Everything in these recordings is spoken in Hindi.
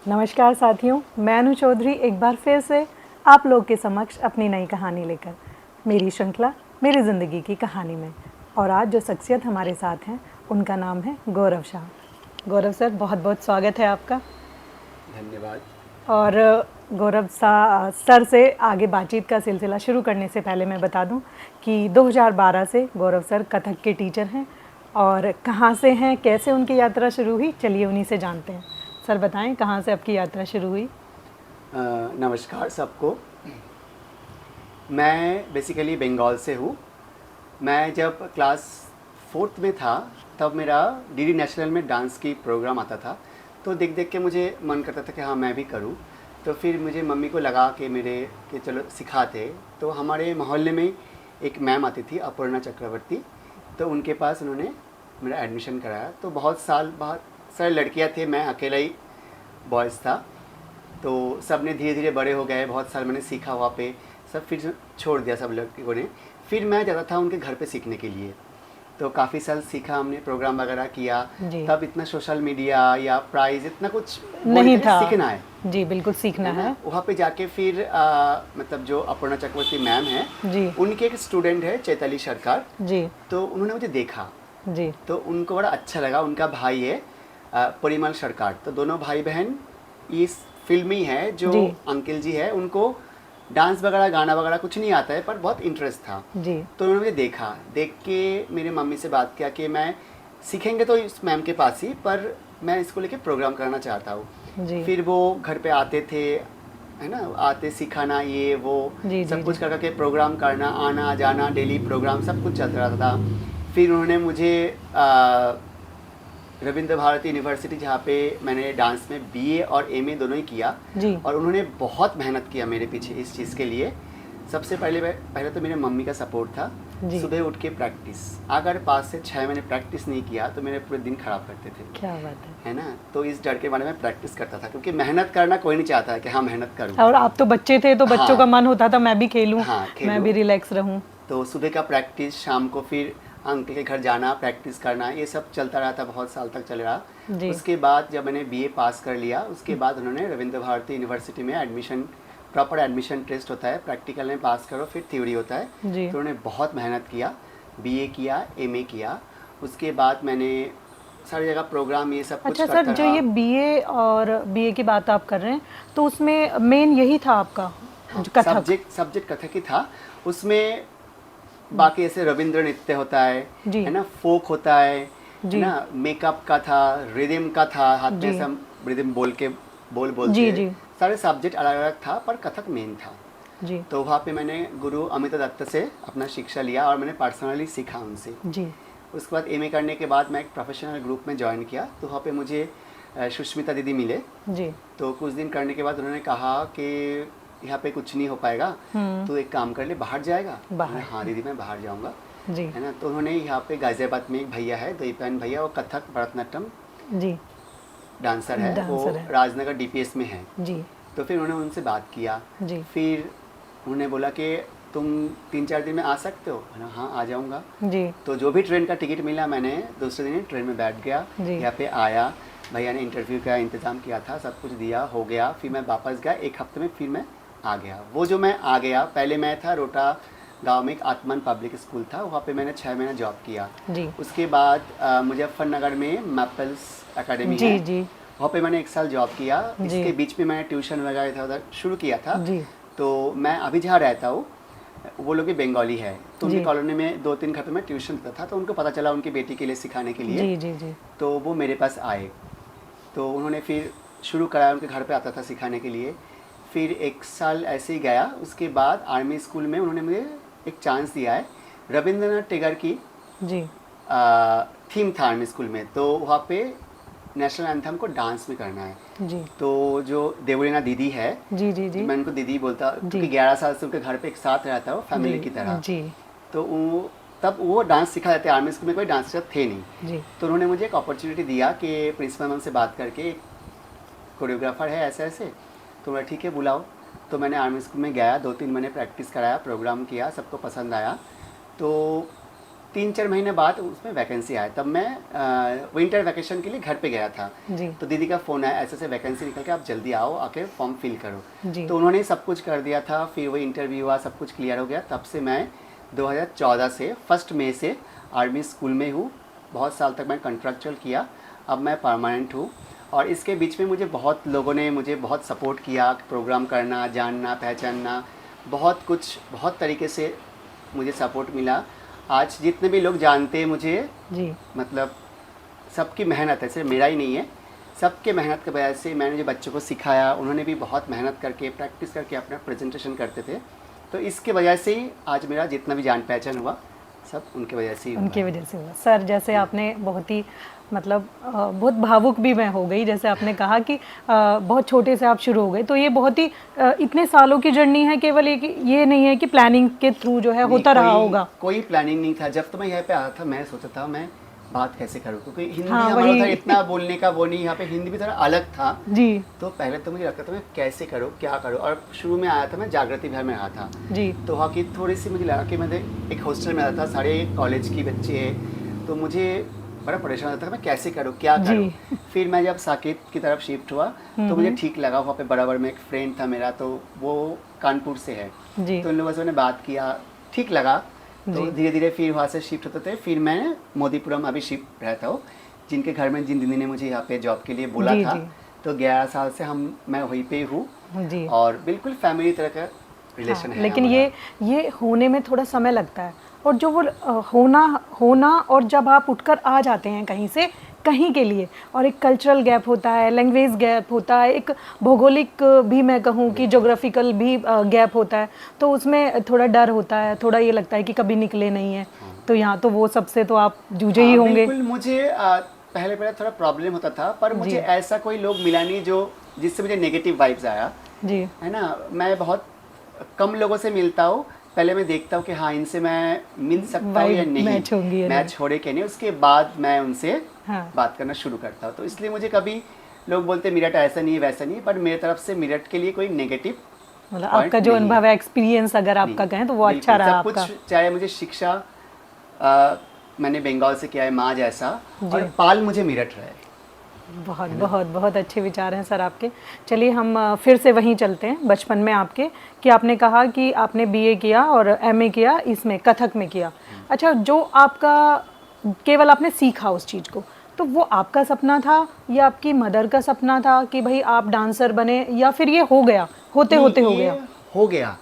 नमस्कार साथियों, मैं अनु चौधरी एक बार फिर से आप लोग के समक्ष अपनी नई कहानी लेकर मेरी श्रृंखला मेरी ज़िंदगी की कहानी में। और आज जो शख्सियत हमारे साथ हैं उनका नाम है गौरव शाह। गौरव सर, बहुत बहुत स्वागत है आपका। धन्यवाद। और गौरव सर से आगे बातचीत का सिलसिला शुरू करने से पहले मैं बता दूं कि 2012 से गौरव सर कथक के टीचर हैं। और कहाँ से हैं, कैसे उनकी यात्रा शुरू हुई, चलिए उन्हीं से जानते हैं। सर बताएं, कहाँ से आपकी यात्रा शुरू हुई? नमस्कार सबको। मैं बेसिकली बंगाल से हूँ। मैं जब क्लास 4th में था तब मेरा डीडी नेशनल में डांस की प्रोग्राम आता था, तो देख देख के मुझे मन करता था कि हाँ मैं भी करूँ। तो फिर मुझे मम्मी को लगा कि चलो सिखाते। तो हमारे मोहल्ले में एक मैम आती थी, अपर्णा चक्रवर्ती, तो उनके पास उन्होंने मेरा एडमिशन कराया। तो बहुत सारी लड़कियाँ थे, मैं अकेला ही बॉयज़ था। तो सब ने धीरे धीरे बड़े हो गए, बहुत साल मैंने सीखा वहाँ पे, सब फिर छोड़ दिया सब लड़कियों ने। फिर मैं जाता था उनके घर पे सीखने के लिए। तो काफ़ी साल सीखा हमने, प्रोग्राम वगैरह किया। तब इतना सोशल मीडिया या प्राइज़ इतना कुछ नहीं था। सीखना है जी बिल्कुल, सीखना है। वहाँ पे जाके फिर मतलब जो अपर्णा चक्रवर्ती मैम है जी, उनके एक स्टूडेंट है चैताली सरकार जी तो उन्होंने मुझे देखा। जी तो उनको बड़ा अच्छा लगा। उनका भाई है परिमल सरकार, तो दोनों भाई बहन इस फिल्मी है। जो जी। अंकल जी है उनको डांस वगैरह गाना वगैरह कुछ नहीं आता है, पर बहुत इंटरेस्ट था। जी तो उन्होंने मुझे देखा, देख के मेरे मम्मी से बात किया कि मैं सीखेंगे तो इस मैम के पास ही, पर मैं इसको लेके प्रोग्राम करना चाहता हूँ। जी फिर वो घर पे आते थे, है ना, आते सिखाना ये वो जी सब जी कुछ जी। करके प्रोग्राम करना, आना जाना, डेली प्रोग्राम सब कुछ चलता रहता था। फिर उन्होंने मुझे रविंद्र भारती यूनिवर्सिटी, जहाँ पे मैंने डांस में बीए और एमए दोनों ही किया, जी और उन्होंने बहुत मेहनत किया मेरे पीछे इस चीज़ के लिए। सबसे पहले तो मेरे मम्मी का सपोर्ट था। जी। सुबह उठ के प्रैक्टिस, अगर 5 से 6 महीने प्रैक्टिस नहीं किया तो मेरे पूरे दिन खराब करते थे, क्या बात है ना। तो इस डर के बारे में प्रैक्टिस करता था, क्योंकि मेहनत करना कोई नहीं चाहता है कि हाँ मेहनत करूँ। है। और आप तो बच्चे थे तो बच्चों का मन होता था मैं भी खेलूं, हाँ मैं खेलूँ। भी रिलैक्स रहूं। तो सुबह का प्रैक्टिस, शाम को फिर अंकल के घर जाना, प्रैक्टिस करना, ये सब चलता रहा था, बहुत साल तक चल रहा। जी उसके बाद जब मैंने बीए पास कर लिया, उसके बाद उन्होंने रविंद्र भारती यूनिवर्सिटी में एडमिशन, प्रॉपर एडमिशन टेस्ट होता है, प्रैक्टिकल में पास करो फिर थ्योरी होता है। जी तो उन्होंने बहुत मेहनत किया, बीए किया, एमए किया। उसके बाद मैंने सारी जगह प्रोग्राम ये सब कुछ अच्छा सर, करता जो रहा। ये बीए और बीए की बात आप कर रहे हैं तो उसमें मेन यही था आपका? हाँ, जो कथक। सब्जेक्ट कथक ही था। उसमें बाकी ऐसे रविंद्र नृत्य होता जी है ना, फोक होता है जी ना, मेकअप का था, रिदम का था, हाथ में जी ऐसा रिदम बोलते जी हैं। जी सारे सब्जेक्ट अलग अलग था, पर कथक मेन था। जी तो वहाँ पे मैंने गुरु अमिता दत्त से अपना शिक्षा लिया और मैंने पर्सनली सीखा उनसे। जी उसके बाद एमए करने के बाद मैं एक प्रोफेशनल ग्रुप में ज्वाइन किया, तो वहाँ पे मुझे सुष्मिता दीदी मिले। जी तो कुछ दिन करने के बाद उन्होंने कहा कि यहाँ पे कुछ नहीं हो पाएगा, तो एक काम कर ले, बाहर जाएगा। बाहर। मैंने हाँ दीदी मैं बाहर जाऊँगा, जी है ना। तो उन्होंने यहाँ पे गाज़ियाबाद में एक भैया है, दीपायन भैया, वो कथक भरतनाट्यम जी डांसर है, वो डांसर है। राजनगर डीपीएस में है। जी तो फिर उन्होंने उनसे बात किया। जी फिर उन्होंने बोला कि तुम 3-4 दिन में आ सकते हो, है ना। हाँ आ जाऊँगा। जी तो जो भी ट्रेन का टिकट मिला, मैंने दूसरे दिन ट्रेन में बैठ गया, जी यहाँ पे आया। भैया ने इंटरव्यू का इंतज़ाम किया था, सब कुछ दिया, हो गया। फिर मैं वापस गया, एक हफ्ते में फिर मैं आ गया। वो जो मैं आ गया, पहले मैं था रोटा गांव में एक आत्मन पब्लिक स्कूल था, वहाँ पे मैंने 6 महीना जॉब किया। जी उसके बाद मुजफ्फरनगर में मैपल्स एकेडमी जी है, जी वहाँ पे मैंने 1 साल जॉब किया। जी इसके बीच में मैंने ट्यूशन वगैरह था उधर शुरू किया था। जी तो मैं अभी जहाँ रहता हूँ वो लोग भी बंगाली है, तो उनकी जी कॉलोनी में 2-3 घर पे मैं ट्यूशन देता था। तो उनको पता चला उनकी बेटी के लिए सिखाने के लिए, जी जी जी तो वो मेरे पास आए। तो उन्होंने फिर शुरू कराया, उनके घर पे आता था सिखाने के लिए। फिर 1 साल ऐसे ही गया। उसके बाद आर्मी स्कूल में उन्होंने मुझे एक चांस दिया है, रविंद्रनाथ टैगोर की जी थीम था आर्मी स्कूल में, तो वहाँ पे नेशनल एंथम को डांस में करना है। जी तो जो देवलीना दीदी है, जी जी जी मैं उनको दीदी बोलता, जी क्योंकि 11 साल से उनके घर पे एक साथ रहता है, वो फैमिली की तरह। जी तो तब वो डांस सिखा देते, आर्मी स्कूल में कोई डांसर थे नहीं। जी तो उन्होंने मुझे एक अपॉर्चुनिटी दिया कि प्रिंसिपल मैम से बात करके, कोरियोग्राफर है ऐसे ऐसे, तो मैं ठीक है बुलाओ। तो मैंने आर्मी स्कूल में गया, 2-3 महीने प्रैक्टिस कराया, प्रोग्राम किया, सबको पसंद आया। तो 3-4 महीने बाद उसमें वैकेंसी आया, तब मैं विंटर वैकेशन के लिए घर पे गया था। जी तो दीदी का फ़ोन आया, ऐसे ऐसे वैकेंसी निकल के आप जल्दी आओ, आके फॉर्म फिल करो। जी तो उन्होंने सब कुछ कर दिया था, फिर वो इंटरव्यू हुआ, सब कुछ क्लियर हो गया। तब से मैं 2014 से 1 मई से आर्मी स्कूल में हूँ। बहुत साल तक मैं कॉन्ट्रैक्चुअल किया, अब मैं परमानेंट हूँ। और इसके बीच में मुझे बहुत लोगों ने मुझे बहुत सपोर्ट किया, प्रोग्राम करना, जानना, पहचानना, बहुत कुछ, बहुत तरीके से मुझे सपोर्ट मिला। आज जितने भी लोग जानते हैं मुझे, जी मतलब सबकी मेहनत है, सिर्फ मेरा ही नहीं है, सबके मेहनत की वजह से मैंने जो बच्चों को सिखाया, उन्होंने भी बहुत मेहनत करके प्रैक्टिस करके अपना प्रेजेंटेशन करते थे। तो इसके वजह से ही आज मेरा जितना भी जान पहचान हुआ, सब उनके वजह से ही हुआ। उनकी वजह से हुआ। सर जैसे आपने बहुत ही मतलब बहुत भावुक भी मैं हो गई, जैसे आपने कहा कि बहुत छोटे से आप शुरू हो गए, तो ये बहुत ही इतने सालों की जर्नी है, केवल एक ये नहीं है कि प्लानिंग के थ्रू जो है होता रहा होगा। कोई प्लानिंग नहीं था। जब तो मैं यहाँ पे आया था, मैं सोचा था मैं बात कैसे करूँ, क्योंकि हिंदी हाँ, हमारा वही। था इतना बोलने का वो नहीं, यहाँ पे हिंदी भी थोड़ा अलग था। जी तो पहले तो मुझे लगता था मैं कैसे करूँ, क्या करूँ। और शुरू में आया था, मैं जागृति बिहार में आया था। जी तो वहाँ की थोड़ी सी मुझे लगा कि मैं एक हॉस्टल में रहता था, सारे कॉलेज की बच्चे हैं, तो मुझे बड़ा परेशान होता था मैं कैसे करूँ, क्या करूँ। फिर मैं जब साकेत की तरफ शिफ्ट हुआ तो मुझे ठीक लगा। वहाँ पे बराबर में एक फ्रेंड था मेरा, तो वो कानपुर से है, जी तो उन लोगों से मैंने बात किया, ठीक लगा। तो धीरे धीरे फिर वहाँ से शिफ्ट होते थे। फिर मैं मोदीपुरम अभी शिफ्ट रहता हूँ, जिनके घर में जिन दीदी ने मुझे यहाँ पे जॉब के लिए बोला जी, था। जी। तो 11 साल से मैं वहीं पे हूँ, जी और बिल्कुल फैमिली तरह का रिलेशन हाँ, है लेकिन हमारा। ये होने में थोड़ा समय लगता है, और जो वो होना और जब आप उठकर आ जाते हैं कहीं से कहीं के लिए, और एक कल्चरल गैप होता है, लैंग्वेज गैप होता है, एक भौगोलिक भी मैं कहूँ कि ज्योग्राफिकल भी गैप होता है, तो उसमें थोड़ा डर होता है, थोड़ा ये लगता है कि कभी निकले नहीं है। तो यहाँ तो वो सबसे तो आप जूझे ही होंगे। बिल्कुल। मुझे पहले पहले थोड़ा प्रॉब्लम होता था, पर मुझे जी ऐसा कोई लोग मिला नहीं जो जिससे मुझे नेगेटिव वाइब्स आया, जी है ना। मैं बहुत कम लोगों से मिलता हूँ, पहले मैं देखता हूँ कि हाँ इनसे मैं मिल सकता हूँ या Vibe नहीं, match होंगी या मैच हो रहे कि नहीं, उसके बाद मैं उनसे हाँ। बात करना शुरू करता हूँ। तो इसलिए मुझे कभी लोग बोलते मेरठ ऐसा नहीं है वैसा नहीं है, पर मेरी तरफ से मेरठ के लिए कोई नेगेटिव मतलब आपका जो अनुभव है, एक्सपीरियंस अगर आपका कहें तो वो अच्छा रहा सब आपका। कुछ। चाहे मुझे शिक्षा मैंने बंगाल से किया है, माँ जैसा, जी। और पाल मुझे मेरठ रहा है। बहुत बहुत बहुत अच्छे विचार हैं सर आपके। चलिए हम फिर से वहीं चलते हैं, बचपन में आपके, कि आपने कहा कि आपने बीए किया और एमए किया, इसमें कथक में किया। अच्छा, जो आपका केवल आपने सीखा उस चीज़ को, तो वो आपका सपना था या आपकी मदर का सपना था कि भाई आप डांसर बने, या फिर ये हो गया होते होते हो गया? हो गया।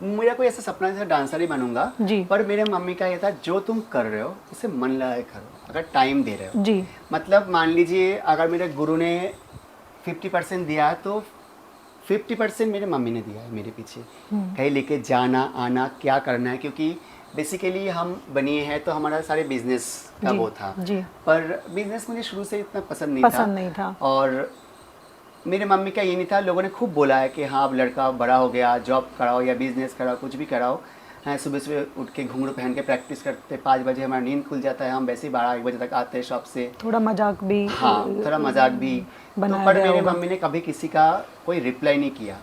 मेरा कोई ऐसा सपना नहीं था डांसर ही बनूंगा जी पर मेरे मम्मी का ये था जो तुम कर रहे हो उसे मन लगा के करो, अगर टाइम दे रहे हो। जी मतलब मान लीजिए अगर मेरे गुरु ने 50% दिया तो 50% मेरे मम्मी ने दिया है मेरे पीछे, कहीं लेके जाना आना क्या करना है, क्योंकि बेसिकली हम बनिए हैं तो हमारा सारे बिजनेस का जी, वो था। जी। पर बिजनेस मुझे शुरू से इतना पसंद नहीं था। और मेरे मम्मी का ये नहीं था, लोगों ने खूब बोला है कि हाँ अब लड़का बड़ा हो गया, जॉब कराओ या बिजनेस कराओ, कुछ भी कराओ। हैं सुबह सुबह उठ के घुंघरू पहन के प्रैक्टिस करते, 5 बजे हमारा नींद खुल जाता है, हम वैसे ही 12-1 बजे तक आते हैं शॉप से। थोड़ा मजाक भी, हाँ थोड़ा मजाक भी। तो बनाया पर गया मेरे होगा। मम्मी ने कभी किसी का कोई रिप्लाई नहीं किया,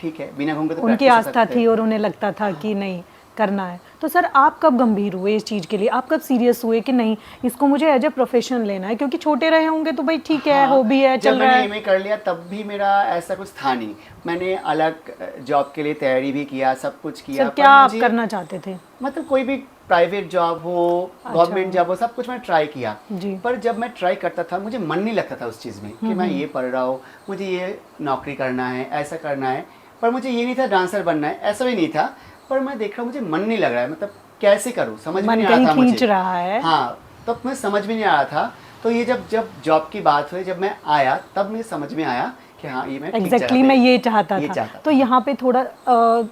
ठीक है बिना घूंघरू तो उनकी प्रैक्टिस कर आस्था सकते थी हैं। और उन्हें लगता था कि नहीं करना है। तो सर आप कब गंभीर हुए इस चीज़ के लिए, आप कब सीरियस हुए कि नहीं इसको मुझे एज ए प्रोफेशन लेना है? क्योंकि छोटे रहे होंगे तो भाई ठीक है, हॉबी है, चल जब रहा मैंने है। एमए कर लिया तब भी मेरा ऐसा कुछ था नहीं, मैंने अलग जॉब के लिए तैयारी भी किया, सब कुछ किया। सर पर क्या आप मुझे करना चाहते थे? मतलब कोई भी प्राइवेट जॉब हो, गवर्नमेंट जॉब हो, सब कुछ मैं ट्राई किया। जी पर जब मैं ट्राई करता था मुझे मन नहीं लगता था उस चीज़ में कि मैं ये पढ़ रहा हूँ, मुझे ये नौकरी करना है, ऐसा करना है। पर मुझे ये नहीं था डांसर बनना है, ऐसा भी नहीं था। पर मैं देख रहा हूँ मुझे मन नहीं लग रहा है, मतलब कैसे करूँ, समझ में मन नहीं आ रहा कहीं था खींच मुझे। रहा है। हाँ तब मैं समझ में नहीं आ रहा था। तो ये जब जॉब की बात हुई, जब मैं आया तब मुझे समझ में आया कि हाँ ये मैं ठीक एग्जैक्टली जगह मैं पे ये चाहता ये था। चाहता तो था। यहाँ पे थोड़ा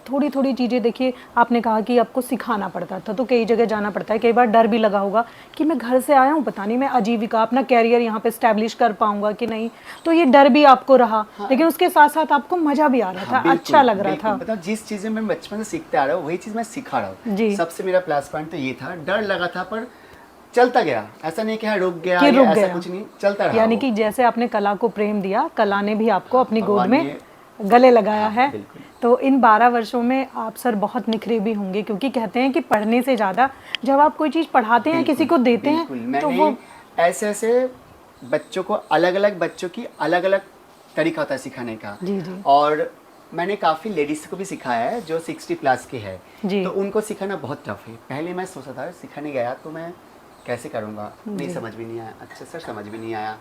थोड़ी थोड़ी चीज़ें देखिए, आपने कहा कि आपको सिखाना पड़ता था, तो कई जगह जाना पड़ता है, कई बार डर भी लगा होगा कि मैं घर से आया हूँ, पता नहीं मैं आजीविका अपना कैरियर यहाँ पे स्टैब्लिश कर पाऊंगा कि नहीं, तो ये डर भी आपको रहा। लेकिन उसके साथ साथ आपको मजा भी आ रहा था, अच्छा लग रहा था। मतलब जिस चीज़ में मैं बचपन से सीखते आ रहा हूँ वही चीज़ मैं सिखा रहा जी। हूँ। सबसे मेरा प्लस पॉइंट तो ये था, डर लगा था पर चलता गया, ऐसा नहीं कि हाँ रुक गया कि या रुक ऐसा गया। कुछ नहीं, चलता रहा। यानी वो कि जैसे आपने कला को प्रेम दिया, कला ने भी आपको अपनी गोद भगवान में ने गले लगाया है। बिल्कुल। तो इन 12 वर्षों में आप सर बहुत निखरे भी होंगे, क्योंकि कहते हैं कि पढ़ने से ज़्यादा जब आप कोई चीज़ पढ़ाते हैं, किसी को देते बिल्कुल। हैं, तो मैंने वो ऐसे ऐसे बच्चों को अलग अलग बच्चों की अलग अलग तरीका होता है सिखाने का। जी जी और मैंने काफ़ी लेडीज़ को भी सिखाया है जो 60 प्लस के है, जी। तो उनको सिखाना बहुत टफ है। पहले मैं सोचा था सिखाने गया तो मैं कैसे करूँगा, नहीं समझ भी नहीं आया, अच्छा सर समझ भी नहीं आया,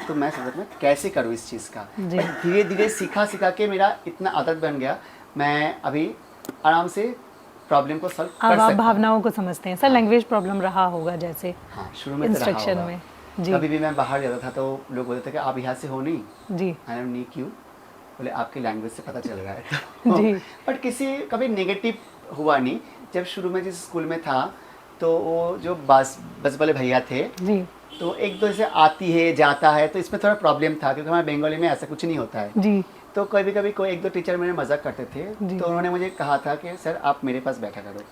तो मैं सोचा मैं कैसे करूँ इस चीज़ का। जी। धीरे धीरे सीखा सीखा के मेरा इतना आदत बन गया, मैं अभी आराम से प्रॉब्लम को सॉल्व कर अब आप सकता हूँ। भावनाओं को समझते हैं सर। लैंग्वेज प्रॉब्लम रहा होगा जैसे हाँ, शुरू में तो रहा इंस्ट्रक्शन होगा। में। जी कभी भी मैं बाहर जाता था तो लोग बोलते थे कि आप यहाँ से हो नहीं। जी मैंने नहीं, क्यों? बोले आपकी लैंग्वेज से पता चल रहा है। तो जी बट किसी कभी नेगेटिव हुआ नहीं। जब शुरू में जिस स्कूल में था तो वो जो बस वाले भैया थे, जी तो एक दो जैसे आती है जाता है, तो इसमें थोड़ा प्रॉब्लम था क्योंकि हमारे बंगाली में ऐसा कुछ नहीं होता है। जी तो कभी कभी कोई एक दो टीचर मेरे मजाक करते थे, जी। तो उन्होंने मुझे कहा था कि सर आप मेरे पास बैठा करो,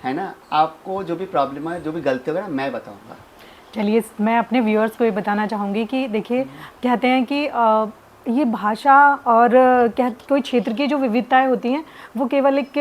है ना, आपको जो भी प्रॉब्लम है, जो भी गलती होगा ना, मैं बताऊँगा। चलिए, मैं अपने व्यूअर्स को ये बताना चाहूँगी कि देखिए, कहते हैं कि ये भाषा और क्या कोई क्षेत्र की जो विविधताएं होती हैं वो केवल एक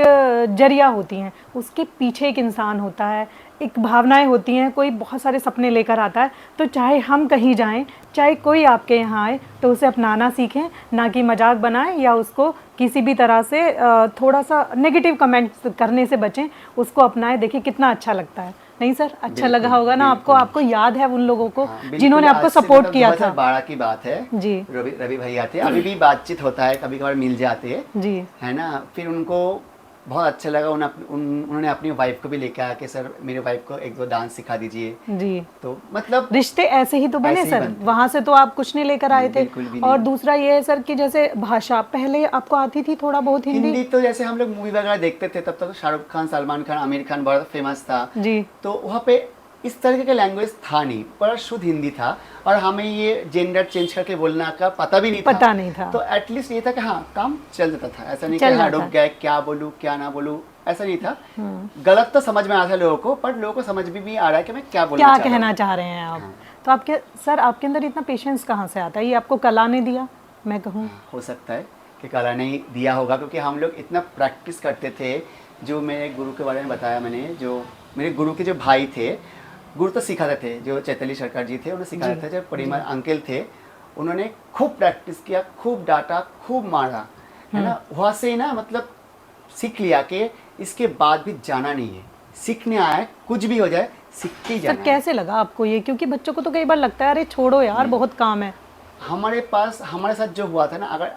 जरिया होती हैं, उसके पीछे एक इंसान होता है, एक भावनाएं होती हैं, कोई बहुत सारे सपने लेकर आता है। तो चाहे हम कहीं जाएं, चाहे कोई आपके यहाँ आए, तो उसे अपनाना सीखें, ना कि मजाक बनाएं या उसको किसी भी तरह से थोड़ा सा नेगेटिव कमेंट्स करने से बचें, उसको अपनाएं। देखिए कितना अच्छा लगता है, नहीं सर? अच्छा लगा होगा ना आपको? आपको याद है उन लोगों को जिन्होंने आपको सपोर्ट किया था? 2012 की बात है जी। रवि भैया थे, अभी भी बातचीत होता है, कभी कभार मिल जाते हैं, जी, है ना। फिर उनको बहुत अच्छा लगा, उन्होंने अपनी वाइफ को भी लेकर आया कि सर मेरे वाइफ को एक दो डांस सिखा दीजिए। जी। तो मतलब रिश्ते ऐसे ही तो बने ऐसे ही सर। बनते। वहां से तो आप कुछ नहीं लेकर आए थे। बिल्कुल भी नहीं। और दूसरा ये है सर कि जैसे भाषा पहले आपको आती थी थोड़ा बहुत हिंदी? हिंदी तो जैसे हम लोग मूवी वगैरह देखते थे, तब तक तो शाहरुख खान, सलमान खान, आमिर खान बहुत फेमस था। जी तो वहाँ पे इस तरीके का लैंग्वेज था नहीं, पर शुद्ध हिंदी था, और हमें ये जेंडर चेंज करके बोलना का पता भी नहीं था। पता नहीं था। तो एटलीस्ट ये था कि हाँ काम चल जाता था, ऐसा नहीं कि चल हाँ जाता डूब गए, क्या बोलूँ क्या ना बोलूँ, ऐसा नहीं था। गलत तो समझ में आ रहा था लोगों को, पर लोगों को समझ भी आ रहा है कि मैं क्या बोलना क्या चाह रहा कहना हूँ। चाह रहे हैं आप? तो आपके सर, आपके अंदर इतना पेशेंस कहाँ से आता है? ये आपको कला ने दिया, मैं कहूँ? हो सकता है कि कला ने ही दिया होगा, क्योंकि हम लोग इतना प्रैक्टिस करते थे। जो मेरे गुरु के बारे में बताया मैंने, जो मेरे गुरु के जो भाई थे, गुरु तो सिखाते थे, जो चैतली सरकार जी थे उन्हें सिखाते थे। जो परिमल अंकल थे, उन्होंने खूब प्रैक्टिस किया, खूब डांटा, खूब मारा, है ना। वहाँ से ही ना मतलब सीख लिया कि इसके बाद भी जाना नहीं है, सीखने आया है, कुछ भी हो जाए सीखते ही सर जाना है। कैसे लगा आपको ये? क्योंकि बच्चों को तो कई बार लगता है अरे छोड़ो यार, बहुत काम है। हमारे साथ जो हुआ था ना, अगर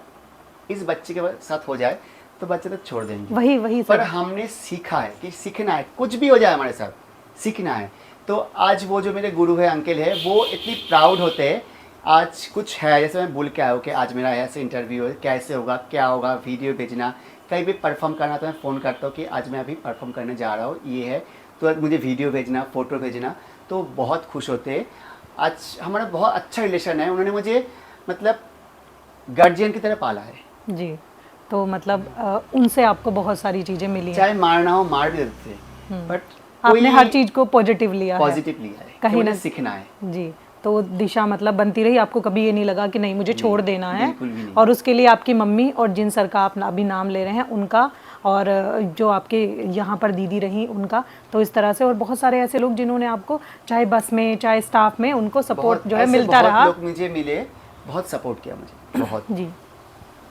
इस बच्चे के साथ हो जाए तो बच्चे तो छोड़ देंगे। वही पर सर। हमने सीखा है कि सीखना है, कुछ भी हो जाए हमारे साथ सीखना है। तो आज वो जो मेरे गुरु है, अंकल है, वो इतनी प्राउड होते हैं। आज कुछ है, जैसे मैं बोल के आया हूँ कि आज मेरा ऐसे इंटरव्यू है, कैसे होगा, क्या होगा, वीडियो भेजना, कहीं भी परफॉर्म करना, तो मैं फ़ोन करता हूँ कि आज मैं अभी परफॉर्म करने जा रहा हूँ, ये है, तो मुझे वीडियो भेजना, फ़ोटो भेजना, तो बहुत खुश होते हैं। आज हमारा बहुत अच्छा रिलेशन है। उन्होंने मुझे मतलब गार्जियन की तरह पाला है जी। तो मतलब उनसे आपको बहुत सारी चीज़ें मिली हैं। चाहे मारना हो मार भी देते थे, बट आपने हर चीज़ को पॉजिटिव लिया है। पॉजिटिव लिया है, कहीं ना सीखना है। जी। तो दिशा मतलब बनती रही, आपको कभी ये नहीं लगा कि नहीं मुझे छोड़ देना है? बिल्कुल भी नहीं। और उसके लिए आपकी मम्मी और जिन सर का आप अभी नाम ले रहे हैं उनका, और जो आपके यहाँ पर दीदी रही उनका, तो इस तरह से, और बहुत सारे ऐसे लोग जिन्होंने आपको चाहे बस में चाहे स्टाफ में उनको सपोर्ट जो है मिलता रहा। लोग मुझे मिले, बहुत सपोर्ट किया मुझे, बहुत। जी।